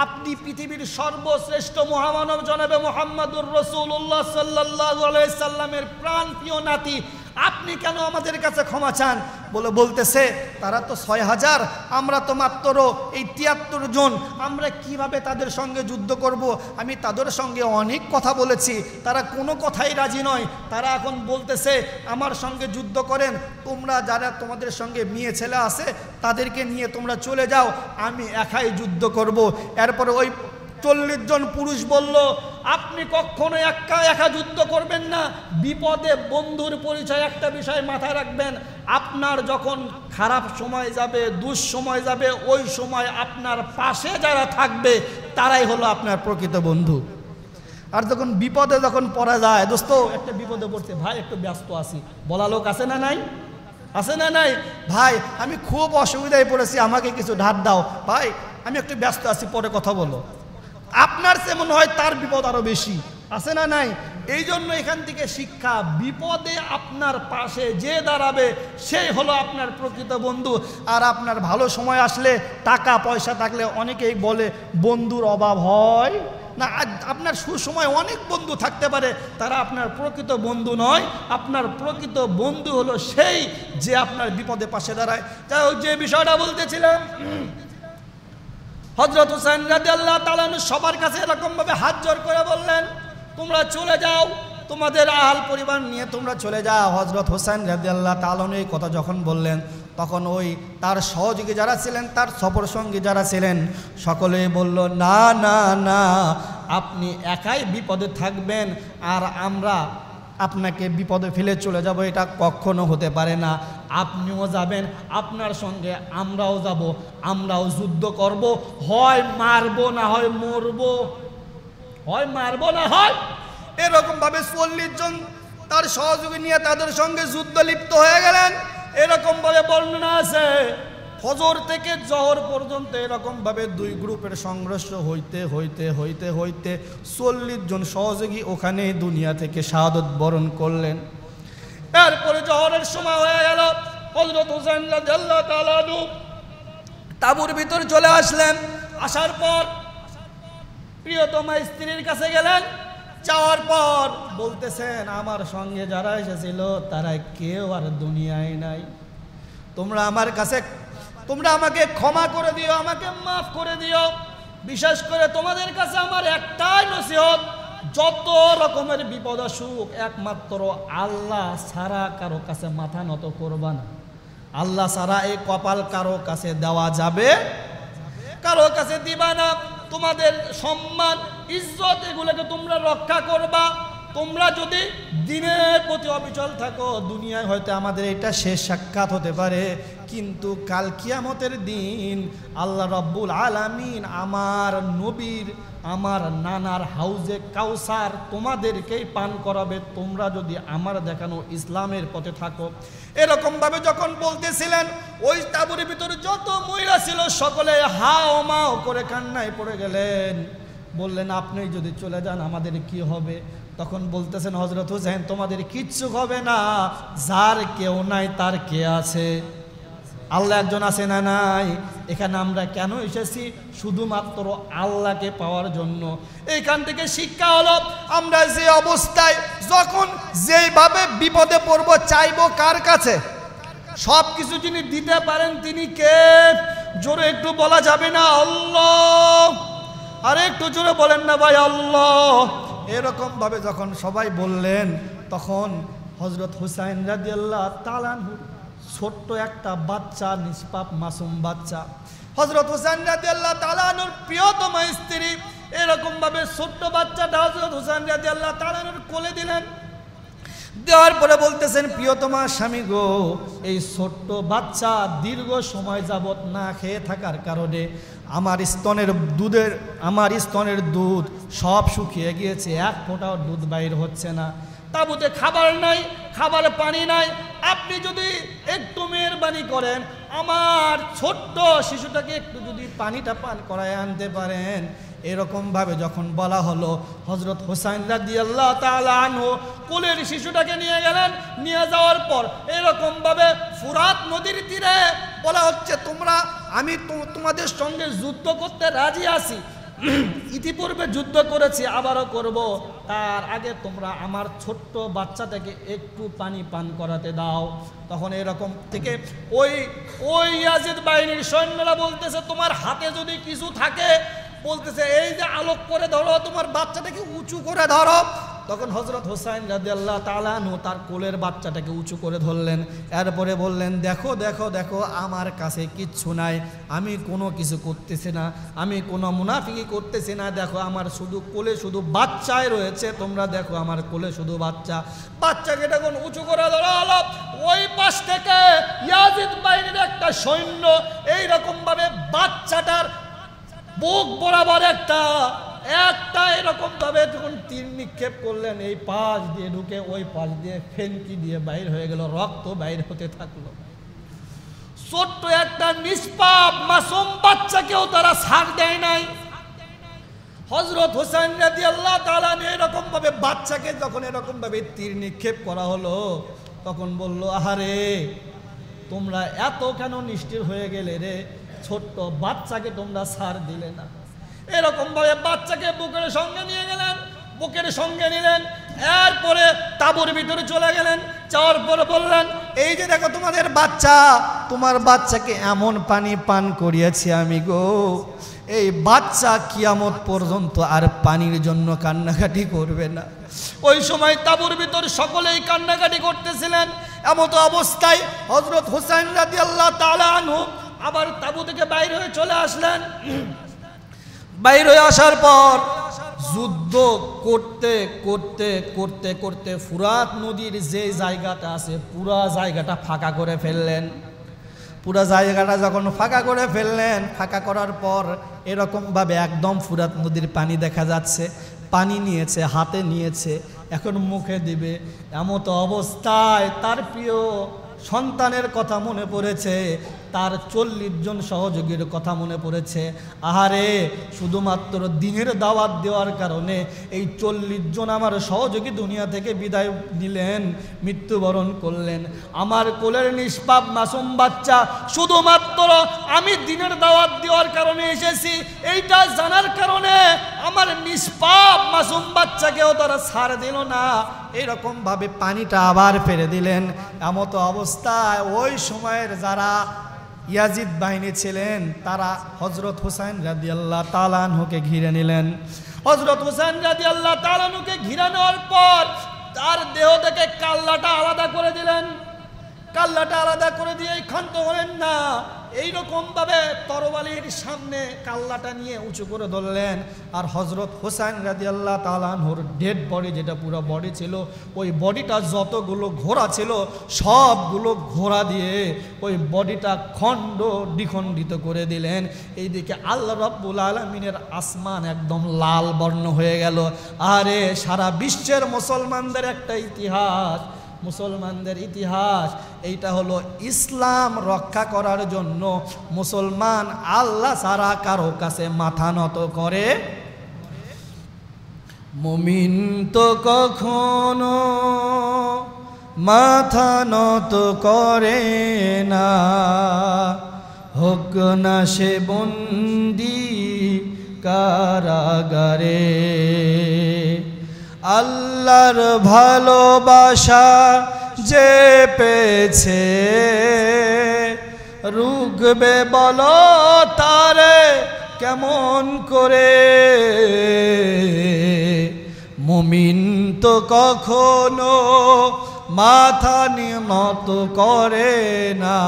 আপনি পৃথিবীর সর্বশ্রেষ্ঠ মহামানব জনাবে মুহাম্মদুর রাসূলুল্লাহ সাল্লাল্লাহু আলাইহি সাল্লামের প্রাণপ্রিয় নাতি, আপনি কেন আমাদের কাছে ক্ষমা চান? বলতেছে, তারা তো 6000, আমরা তো মাত্র এই 73 জন, আমরা কিভাবে তাদের সঙ্গে যুদ্ধ করব? আমি তাদের সঙ্গে অনেক কথা বলেছি, তারা কোনো কথাই রাজি নয়। তারা এখন বলতেছে আমার সঙ্গে যুদ্ধ করেন, তোমরা যারা তোমাদের সঙ্গে মেয়ে ছেলে আছে তাদেরকে নিয়ে তোমরা চলে যাও, আমি একাই যুদ্ধ করব। এরপরে ওই 40 জন পুরুষ বলল, আপনি কখনো একা যুদ্ধ করবেন না, বিপদে বন্ধুর পরিচয়। একটা বিষয় মাথায় রাখবেন, আপনার যখন খারাপ সময় যাবে, দুঃসময় যাবে, ওই সময় আপনার পাশে যারা থাকবে তারাই হলো আপনার প্রকৃত বন্ধু। আর যখন বিপদে পড়া যায়, দোস্ত একটা বিপদে পড়ছে, ভাই একটু ব্যস্ত আছি, বলা লোক আছে না নাই? আছে না নাই? ভাই আমি খুব অসুবিধায় পড়েছি, আমাকে কিছু ধার দাও। ভাই আমি একটু ব্যস্ত আছি, পরে কথা বলো। আপনার সে মনে হয় তার বিপদ আরো বেশি, আছে না নাই? এই জন্য এখান থেকে শিক্ষা, বিপদে আপনার পাশে যে দাঁড়াবে সেই হলো আপনার প্রকৃত বন্ধু। আর আপনার ভালো সময় আসলে, টাকা পয়সা থাকলে অনেকেই বলে বন্ধুর অভাব হয় না। আপনার সুসময় অনেক বন্ধু থাকতে পারে, তারা আপনার প্রকৃত বন্ধু নয়। আপনার প্রকৃত বন্ধু হলো সেই যে আপনার বিপদে পাশে দাঁড়ায়। যাই হোক, যে বিষয়টা বলতেছিলাম, হযরত হুসাইন রাদিয়াল্লাহু তাআলা সবার কাছে এরকম ভাবে হাত জোর করে বললেন, তোমরা চলে যাও, তোমাদের আহাল পরিবার নিয়ে তোমরা চলে যাও। হযরত হুসাইন রাদিয়াল্লাহু তাআলা এই কথা যখন বললেন, তখন ওই তার সহযোগী যারা ছিলেন, তার সফর সঙ্গী যারা ছিলেন, সকলেই বলল, না না না, আপনি একাই বিপদে থাকবেন আর আমরা আপনাকে বিপদে ফেলে চলে যাব, এটা কখনো হতে পারে না। আপনিও যাবেন, আপনার সঙ্গে আমরাও যাব, আমরাও যুদ্ধ করব, হয় মারবো না হয় মরবো, হয় মারবো না হয়। এরকম ভাবে 40 জন তার সহযোগী নিয়ে তাদের সঙ্গে যুদ্ধ লিপ্ত হয়ে গেলেন। এরকম ভাবে বর্ণনা আছে, ফজর থেকে জহর পর্যন্ত এরকম ভাবে 2 গ্রুপের সংঘর্ষ হইতে হইতে হইতে হইতে 40 জন সহযোগী ওখানে দুনিয়া থেকে শাহাদত বরণ করলেন। এরপরে জোহরের সময় হয়ে গেল। হযরত হুসাইন রাদিয়াল্লাহু তাআলা আনহু তাঁবুর ভিতর চলে আসলেন। আসার পর প্রিয়তমা স্ত্রীর কাছে গেলেন। যাওয়ার পর বলতেছেন, আমার সঙ্গে যারা এসেছিল তারা কেউ আর দুনিয়ায় নাই। তোমরা আমাকে ক্ষমা করে দিও, আমাকে মাফ করে দিও। বিশেষ করে তোমাদের কাছে আমার একটাই নসিহত, যত রকমের বিপদ আসুক একমাত্র আল্লাহ ছাড়া কারো কাছে মাথা নত করবা না। আল্লাহ ছাড়া এই কপাল কারো কাছে দেওয়া যাবে, কারো কাছে দিবা না। তোমাদের সম্মান ইজ্জত এগুলোকে তোমরা রক্ষা করবা। তোমরা যদি দিনের প্রতি অবিচল থাকো, দুনিয়ায় হয়তো আমাদের এটা শেষ সাক্ষাৎ হতে পারে, কিন্তু কাল কিয়ামতের দিন আল্লাহ রাব্বুল আলামিন আমার নবীর, আমার নানার হাউজে কাউসার তোমাদেরকেই পান করাবে, তোমরা যদি আমার দেখানো ইসলামের পথে থাকো। এরকমভাবে যখন বলতেছিলেন, ওই তাঁবুর ভিতরে যত মহিলা ছিল সকলে হাও মাও করে কান্নায় পড়ে গেলেন। বললেন, আপনি যদি চলে যান আমাদের কি হবে? তখন বলতেছেন হযরত হুসাইন, তোমাদের কিচ্ছু হবে না, যার কেউ নাই তার কে আছে? আল্লাহ একজন আছে না নাই? এখানে আমরা কেন এসেছি? শুধুমাত্র আল্লাহকে পাওয়ার জন্য। এইখান থেকে শিক্ষা হলো, আমরা যে অবস্থায় যখন যেইভাবে বিপদে পড়ব চাইবো কার কাছে? সব কিছু যিনি দিতে পারেন তিনি কে? জোরে একটু বলা যাবে না আল্লাহ? আর একটু জোরে বলেন না ভাই আল্লাহ? এরকম ভাবে যখন সবাই বললেন, তখন হযরত হুসাইন রাদিয়াল্লাহু তাআলা আনহু ছোট্ট একটা বাচ্চা, নিষ্পাপ মাসুম বাচ্চা, হযরত হুসাইন রাদিয়াল্লাহু তাআলা আনহুর প্রিয়তমা স্ত্রী, এরকম ভাবে ছোট্ট বাচ্চাটা হযরত হুসাইন রাদিয়াল্লাহু তাআলা আনহুর কোলে দিলেন। দেওয়ার পরে বলতেছেন, প্রিয়তমা স্বামী গো, এই ছোট্ট বাচ্চা দীর্ঘ সময় যাবত না খেয়ে থাকার কারণে আমার স্তনের দুধ সব শুকিয়ে গিয়েছে, এক ফোঁটাও দুধ বাইর হচ্ছে না। তাঁবুতে খাবার নাই, খাবার পানি নাই। আপনি যদি একটু মেহেরবানি করেন, আমার ছোট্ট শিশুটাকে একটু যদি পানিটা পান করায় আনতে পারেন। এরকমভাবে যখন বলা হলো, হযরত হুসাইন রাদিয়াল্লাহু তাআলা আনহু কোলের শিশুটাকে নিয়ে গেলেন। নিয়ে যাওয়ার পর এরকমভাবে ফুরাত নদীর তীরে বলা হচ্ছে, আমি তোমাদের সঙ্গে যুদ্ধ করতে রাজি আছি, ইতিপূর্বে যুদ্ধ করেছি, আবারও করব, তার আগে তোমরা আমার ছোট্ট বাচ্চাটাকে একটু পানি পান করাতে দাও। তখন এরকম থেকে ওই ইয়াজিদ বাহিনীর সৈন্যরা বলতেছে, তোমার হাতে যদি কিছু থাকে, বলতেছে এই যে আলোক করে ধরো, তোমার বাচ্চাটাকে উঁচু করে ধরো। তখন হযরত হুসাইন রাদিয়াল্লাহু তাআলা আনহু তার কোলের বাচ্চাটাকে উঁচু করে ধরলেন। এরপরে বললেন, দেখো দেখো দেখো, আমার কাছে কিচ্ছু নাই, আমি কোনো কিছু করতেছি না, আমি কোনো মুনাফিকি করতেছি না। দেখো আমার শুধু কোলে শুধু বাচ্চাই রয়েছে, তোমরা দেখো আমার কোলে শুধু বাচ্চা। বাচ্চাকে তখন উঁচু করে ধরা হলো। ওই পাশ থেকে ইয়াজিদ বাহিনীর একটা সৈন্য এইরকমভাবে বাচ্চাটার বুক বরাবর একটা এরকম ভাবে যখন তীর নিক্ষেপ করলেন, এই পাশ দিয়ে ঢুকে ওই পাশ দিয়ে ফেনকি দিয়ে বাইর হয়ে গেল, রক্ত বাইর হতে থাকলো। ছোট্ট একটা নিষ্পাপ মাসুম বাচ্চাকেও তারা ছাড় দেয় নাই। হযরত হুসাইন রাদিয়াল্লাহু তাআলা এরকম ভাবে বাচ্চাকে যখন এরকম ভাবে তীর নিক্ষেপ করা হলো, তখন বলল, আহারে তোমরা এত কেন নিষ্ঠুর হয়ে গেলে রে? ছোট্ট বাচ্চাকে তোমরা ছাড় দিলে না। এরকম ভাবে বাচ্চাকে বুকের সঙ্গে নিয়ে গেলেন, বুকের সঙ্গে নিলেন। এরপরে তাঁবুর ভিতরে চলে গেলেন। যাওয়ার পরে বললেন, এই যে দেখো তোমাদের বাচ্চা, তোমার বাচ্চাকে এমন পানি পান করিয়েছি আমি গো, এই বাচ্চা কিয়ামত পর্যন্ত আর পানির জন্য কান্নাকাটি করবে না। ওই সময় তাঁবুর ভিতর সকলেই কান্নাকাটি করতেছিলেন। এমত অবস্থায় হযরত হুসাইন রাদিয়াল্লাহু তাআলা আনহু আবার তাঁবু থেকে বাইরে হয়ে চলে আসলেন। বাইরে হয়ে আসার পর যুদ্ধ করতে করতে করতে করতে ফুরাত নদীর যে জায়গাটা আছে পুরা জায়গাটা ফাঁকা করে ফেললেন। পুরা জায়গাটা যখন ফাঁকা করে ফেললেন, ফাঁকা করার পর এরকমভাবে একদম ফুরাত নদীর পানি দেখা যাচ্ছে। পানি নিয়েছে, হাতে নিয়েছে, এখন মুখে দিবে। এমত অবস্থায় তার প্রিয় সন্তানের কথা মনে পড়েছে। তার 40 জন সহযোগীর কথা মনে পড়েছে। আহারে, শুধুমাত্র দিনের দাওয়াত দেওয়ার কারণে এই 40 জন আমার সহযোগী দুনিয়া থেকে বিদায় নিলেন, মৃত্যুবরণ করলেন। আমার কোলের নিষ্পাপ মাসুম বাচ্চা, শুধুমাত্র আমি দিনের দাওয়াত দেওয়ার কারণে এসেছি এইটা জানার কারণে আমার নিষ্পাপ মাসুম বাচ্চাকেও তারা ছাড় দিল না, এরকম ভাবে পানিটা আবার ফেলে দিলেন। এমতো অবস্থায় ওই সময়ের যারা ইয়াজিদ বাহিনী ছিলেন তারা হযরত হুসাইন রাদিয়াল্লাহু তাআলা আনহুকে ঘিরে নিলেন। হযরত হুসাইন রাদিয়াল্লাহু তাআলা আনহুকে ঘিরে নেওয়ার পর তার দেহ থেকে কাল্লাটা আলাদা করে দিলেন। কাল্লাটা আলাদা করে দিয়ে ক্ষান্ত হলেন না, এইরকম ভাবে তরবারির সামনে কাল্লাটা নিয়ে উঁচু করে ধরলেন। আর হযরত হুসাইন রাদিয়াল্লাহু তাআলা আনহুর ডেড বডি, যেটা পুরো বডি ছিল, ওই বডিটা যতগুলো ঘোড়া ছিল সবগুলো ঘোড়া দিয়ে ওই বডিটা খণ্ড দ্বিখণ্ডিত করে দিলেন। এইদিকে আল্লাহ রাব্বুল আলামিনের আসমান একদম লাল বর্ণ হয়ে গেল। আরে সারা বিশ্বের মুসলমানদের একটা ইতিহাস, মুসলমানদের ইতিহাস এইটা হলো ইসলাম রক্ষা করার জন্য মুসলমান আল্লাহ ছাড়া কারো কাছে মাথা নত করে। মুমিন তো কখনো মাথা নত করে না, হোক না সে বন্দি কারাগারে। আল্লাহর ভালোবাসা যে পেয়েছে, রুখবে বলো তারে কেমন করে। মুমিন তো কখনো মাথা নত করে না,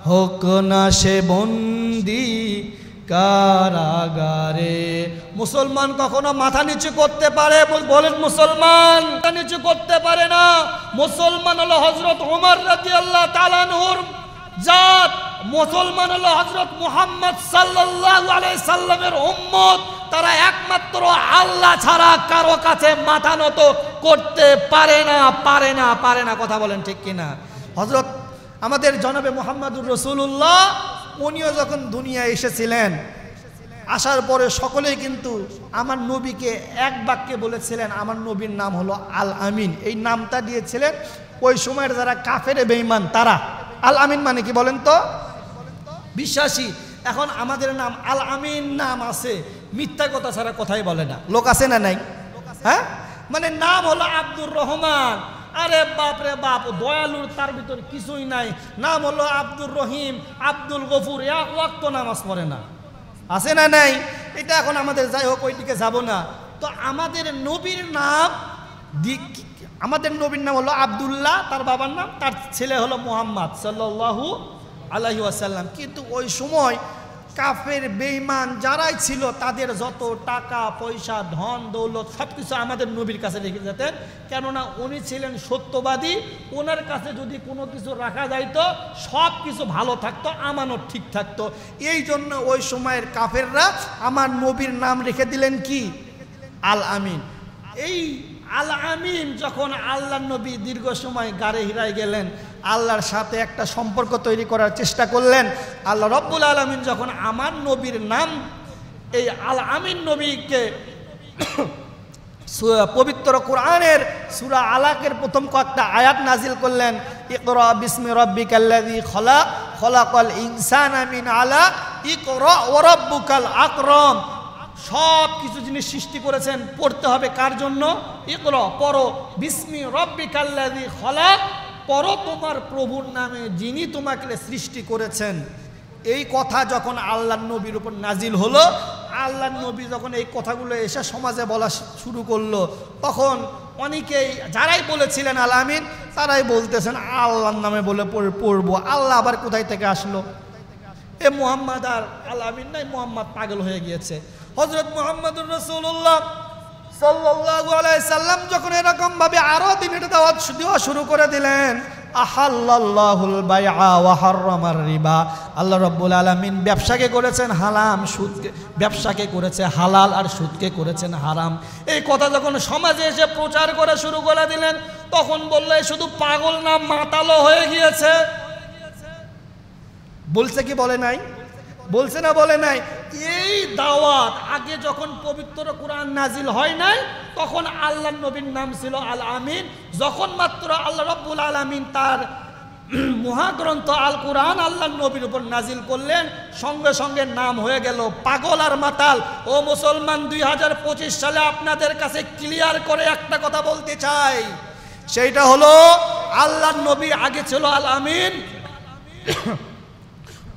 হোক না সে বন্দি কারাগারে। মুসলমান কখনো মাথা নিচু করতে পারে? বলেন, মুসলমান মাথা নিচু করতে পারে না। মুসলমান হলো হযরত ওমর রাদিয়াল্লাহু তাআলা আনহুর জাত, মুসলমান হলো হযরত মুহাম্মদ সাল্লাল্লাহু আলাইহি সাল্লামের উম্মত। তারা একমাত্র আল্লাহ ছাড়া কারো কাছে মাথা নত করতে পারে না, পারে না, পারে না। কথা বলেন ঠিক কিনা? হযরত আমাদের জনাবে মুহাম্মদুর রাসূলুল্লাহ উনিও যখন দুনিয়ায় এসেছিলেন, আসার পরে সকলেই কিন্তু আমার নবীকে এক বাক্যে বলেছিলেন, আমার নবীর নাম হলো আল আমিন। এই নামটা দিয়েছিলেন ওই সময়ের যারা কাফের বেঈমান তারা। আল আমিন মানে কি বলেন তো? বিশ্বাসী। এখন আমাদের নাম আল আমিন নাম আছে, মিথ্যা কথা ছাড়া কথাই বলে না। লোক আছে না নাই? হ্যাঁ, মানে নাম হলো আব্দুর রহমান। আরে বাপ রে বাপ, দয়ালুর তার ভিতর কিছুই নাই। নাম হলো আব্দুর রহিম, আব্দুল গফুর, এক ওয়াক্ত নামাজ পড়ে না। আছে না নাই? এটা এখন আমাদের, যাই হোক ওই দিকে যাব না। তো আমাদের নবীর নাম, আমাদের নবীর নাম হলো আব্দুল্লাহ, তার বাবার নাম, তার ছেলে হলো মুহাম্মদ সাল্লাল্লাহু আলাইহি ওয়াসাল্লাম। কিন্তু ওই সময় কাফের বেঈমান যারাই ছিল তাদের যত টাকা পয়সা ধন দৌলত সব কিছু আমাদের নবীর কাছে রেখে যেতেন, কেননা উনি ছিলেন সত্যবাদী। ওনার কাছে যদি কোনো কিছু রাখা যাইতো সব কিছু ভালো থাকতো, আমানত ঠিক থাকতো। এই জন্য ওই সময়ের কাফেররা আমার নবীর নাম রেখে দিলেন কি? আল আমিন। এই আল আমিন যখন আল্লাহর নবী দীর্ঘ সময় গারে হিরায় গেলেন, আল্লাহর সাথে একটা সম্পর্ক তৈরি করার চেষ্টা করলেন, আল্লাহ রব্বুল আলামিন যখন আমার নবীর নাম এই আল আমিন নবীকে পবিত্র কোরআনের সূরা আলাকের প্রথম কয়েকটা আয়াত নাজিল করলেন, ইকরা বিসমি রাব্বিকাল্লাযী খলাক, খলাকাল ইনসানা মিন আলাক, ইকরা ওয়া রাব্বুকাল আকরাম। সব কিছু জিনিস সৃষ্টি করেছেন, পড়তে হবে কার জন্য? ইকরা, পড়ো, বিসমি রাব্বিকাল্লাযী খলাক, পড়ো তোমার প্রভুর নামে যিনি তোমাকে সৃষ্টি করেছেন। এই কথা যখন আল্লাহর নবীর উপর নাজিল হলো, আল্লাহর নবী যখন এই কথাগুলো এসে সমাজে বলা শুরু করলো, তখন অনেকেই যারাই বলেছিলেন আল আমিন তারাই বলতেছেন আল্লাহর নামে বলে পড়বো। আল্লাহ আবার কোথায় থেকে আসলো? এ মুহাম্মদ আর আল আমিন নাই, মুহাম্মদ পাগল হয়ে গিয়েছে। হযরত মুহাম্মদুর রাসূলুল্লাহ সাল্লাল্লাহু আলাইহি সাল্লাম যখন এরকম ভাবে আরো দিনের দাওয়াত দেওয়া শুরু করে দিলেন, আহাল্লাল্লাহুল বাইআ ওয়া হাররামার রিবা, আল্লাহ রাব্বুল আলামিন ব্যবসাকে করেছেন হালাল, সুদকে ব্যবসাকে করেছে হালাল আর সুদকে করেছেন হারাম। এই কথা যখন সমাজে এসে প্রচার করা শুরু করে দিলেন, তখন বললে শুধু পাগল না মাতালো হয়ে গিয়েছে। বলছে কি বলে নাই? বলছে না বলে নাই? এই দাওয়াত আগে যখন পবিত্র কোরআন নাজিল হয় নাই তখন আল্লাহর নবীর নাম ছিল আল আমিন। যখন মাত্র আল্লাহ রাব্বুল আলামিন তার মহাগ্রন্থ আল কোরআন আল্লাহর নবীর উপর নাজিল করলেন, সঙ্গে সঙ্গে নাম হয়ে গেল পাগল আর মাতাল। ও মুসলমান, 2025 সালে আপনাদের কাছে ক্লিয়ার করে একটা কথা বলতে চাই, সেইটা হলো আল্লাহর নবী আগে ছিল আল আমিন,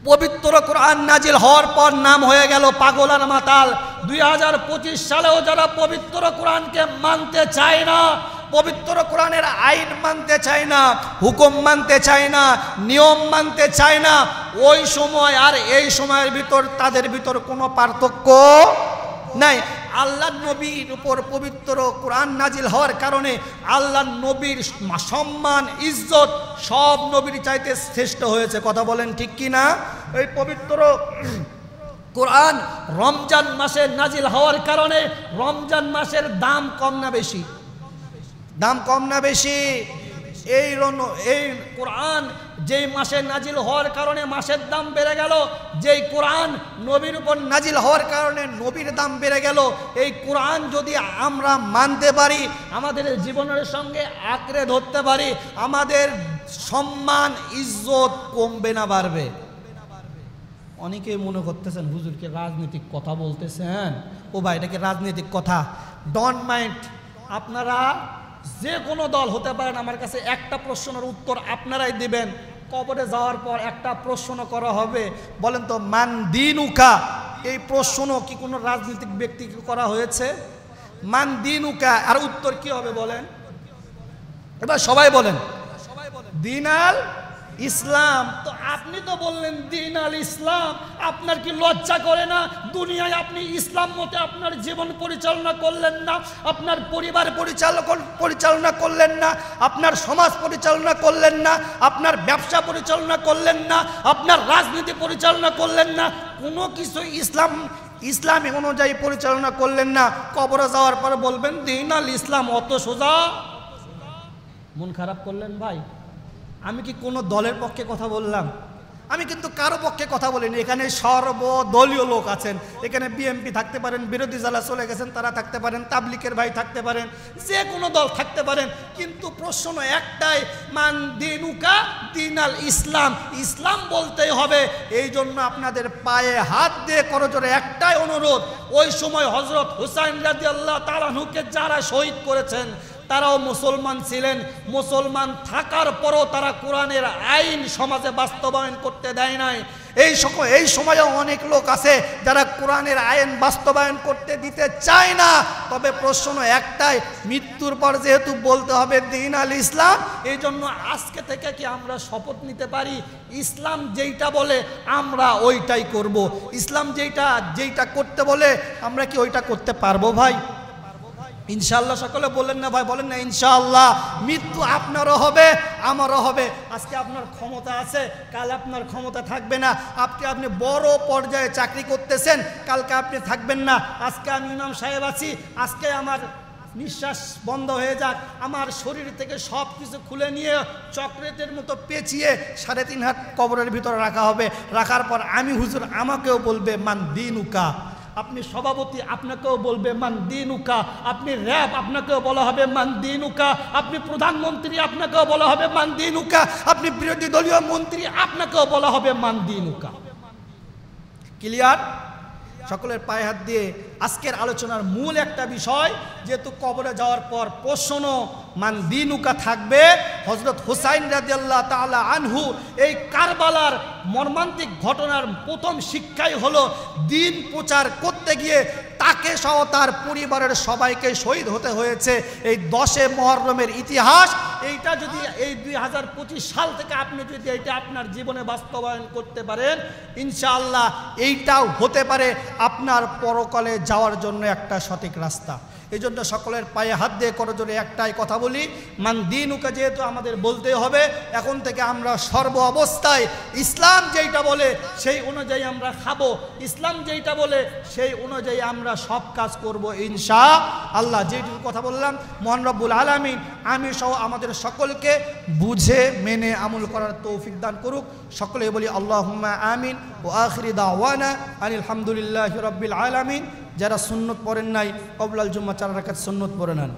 পবিত্র কোরআন নাজিল হওয়ার পর নাম হয়ে গেল পাগল আর মাতাল। 2025 সালেও যারা পবিত্র কোরআনকে মানতে চায় না, পবিত্র কোরআনের আইন মানতে চায় না, হুকুম মানতে চায় না, নিয়ম মানতে চায় না, ওই সময় আর এই সময়ের ভিতর তাদের ভিতর কোনো পার্থক্য নাই। আল্লাহর নবীর উপর পবিত্র কোরআন নাজিল হওয়ার কারণে আল্লাহর নবীর সম্মান ইজ্জত সব নবীর চাইতে শ্রেষ্ঠ হয়েছে। কথা বলেন ঠিক কি না? এই পবিত্র কোরআন রমজান মাসে নাজিল হওয়ার কারণে রমজান মাসের দাম কম না বেশি? দাম কম না বেশি? এই কোরআন যেই মাসে নাজিল হওয়ার কারণে মাসের দাম বেড়ে গেল, যেই কোরআন নবীর উপর নাজিল হওয়ার কারণে নবীর দাম বেড়ে গেল। এই কোরআন যদি আমরা মানতে পারি, আমাদের জীবনের সঙ্গে আঁকড়ে ধরতে পারি, আমাদের সম্মান ইজ্জত কমবে না বাড়বে? অনেকেই মনে করতেছেন হুজুরকে রাজনৈতিক কথা বলতেছেন। ও ভাই, এটাকে রাজনৈতিক কথা? ডোন্ট মাইন্ড, আপনারা যে কোনো দল হতে পারেন, আমার কাছে একটা প্রশ্নের উত্তর আপনারাই দিবেন। কবরে যাওয়ার পর একটা প্রশ্ন করা হবে, বলেন তো মান দিনুকা, এই প্রশ্ন কি কোনো রাজনৈতিক ব্যক্তিকে করা হয়েছে? মান দিনুকা, আর উত্তর কি হবে বলেন? এবার সবাই বলেন দিন আল ইসলাম। তো আপনি তো বললেন দিন আল ইসলাম, আপনার কি লজ্জা করে না? দুনিয়ায় আপনি ইসলাম মতে আপনার জীবন পরিচালনা করলেন না, আপনার পরিবার পরিচালনা করলেন না, আপনার সমাজ পরিচালনা করলেন না, আপনার ব্যবসা পরিচালনা করলেন না, আপনার রাজনীতি পরিচালনা করলেন না, কোনো কিছু ইসলামী অনুযায়ী পরিচালনা করলেন না। কবরে যাওয়ার পর বলবেন দিন আল ইসলাম, অত সোজা? মন খারাপ করলেন ভাই? আমি কি কোনো দলের পক্ষে কথা বললাম? আমি কিন্তু কারো পক্ষে কথা বলিনি। এখানে সর্বদলীয় লোক আছেন, এখানে বিএনপি থাকতে পারেন, বিরোধী যারা চলে গেছেন তারা থাকতে পারেন, তাবলিকের ভাই থাকতে পারেন, যে কোনো দল থাকতে পারেন, কিন্তু প্রশ্ন একটাই, মান দিনুকা দিন আল ইসলাম, ইসলাম বলতেই হবে। এই জন্য আপনাদের পায়ে হাত দিয়ে করজোরে একটাই অনুরোধ, ওই সময় হযরত হুসাইন রাদিয়াল্লাহু তাআলা আনহুকে যারা শহীদ করেছেন তারাও মুসলমান ছিলেন। মুসলমান থাকার পরও তারা কোরআনের আইন সমাজে বাস্তবায়ন করতে দেয় নাই। এই সময়েও অনেক লোক আছে যারা কোরআনের আইন বাস্তবায়ন করতে দিতে চায় না। তবে প্রশ্ন একটাই, মৃত্যুর পর যেহেতু বলতে হবে দিন আল ইসলাম, এই জন্য আজকে থেকে কি আমরা শপথ নিতে পারি ইসলাম যেইটা বলে আমরা ওইটাই করব? ইসলাম যেইটা করতে বলে আমরা কি ওইটা করতে পারবো ভাই? ইনশাআল্লাহ সকলে বলেন না ভাই? বলেন না ইনশাআল্লাহ? মৃত্যু আপনারও হবে, আমারও হবে। আজকে আপনার ক্ষমতা আছে, কাল আপনার ক্ষমতা থাকবে না। আপনি বড় পর্যায়ে চাকরি করতেছেন, কালকে আপনি থাকবেন না। আজকে আমি ইমাম সাহেব আছি, আজকে আমার নিঃশ্বাস বন্ধ হয়ে যাক, আমার শরীর থেকে সব কিছু খুলে নিয়ে চক্রেটের মতো পেঁচিয়ে 3.5 হাত কবরের ভিতরে রাখা হবে। রাখার পর আমি হুজুর, আমাকেও বলবে মান দিনুকা। আপনি সভাপতি, আপনাকেও বলবে মান দিনুকা। আপনি র‍্যাব, আপনাকেও বলা হবে মান দিনুকা। আপনি প্রধানমন্ত্রী, আপনাকেও বলা হবে মান দিনুকা। আপনি বিরোধী দলীয় মন্ত্রী, আপনাকেও বলা হবে মান দিনুকা। ক্লিয়ার? সকলের পায়ে হাত দিয়ে আজকের আলোচনার মূল একটা বিষয়, যেহেতু কবরে যাওয়ার পর প্রশ্ন মান দিনুকা থাকবে। হযরত হুসাইন রাদিয়াল্লাহু তাআলা আনহু এই কারবালার মর্মান্তিক ঘটনার প্রথম শিক্ষাই হলো দিন প্রচার করতে গিয়ে তাকে সহ তার পরিবারের সবাইকে শহীদ হতে হয়েছে। এই 10 মুহররমের ইতিহাস, এইটা যদি এই 2025 সাল থেকে আপনি যদি এইটা আপনার জীবনে বাস্তবায়ন করতে পারেন, ইনশাআল্লাহ এইটাও হতে পারে আপনার পরকালে যাওয়ার জন্য একটা সঠিক রাস্তা। এই জন্য সকলের পায়ে হাত দিয়ে করজোরে একটাই কথা বলি, মান দিনুকা, যেহেতু আমাদের বলতে হবে, এখন থেকে আমরা সর্ব অবস্থায় ইসলাম যেইটা বলে সেই অনুযায়ী আমরা খাবো, ইসলাম যেইটা বলে সেই অনুযায়ী আমরা সব কাজ করব ইনশাআল্লাহ। যেটুকু কথা বললাম মহান রব্বুল আলামিন আমি সহ আমাদের সকলকে বুঝে মেনে আমল করার তৌফিক দান করুক। সকলে বলি আল্লাহুম্মা আমিন। ও আখিরি দাওয়ানা আনিল হামদুলিল্লাহি রাব্বিল আলামিন। যারা সুন্নত পড়েন নাই কবলাল জুম্মা 4 রাকাত সুন্নত পড়ে নেন।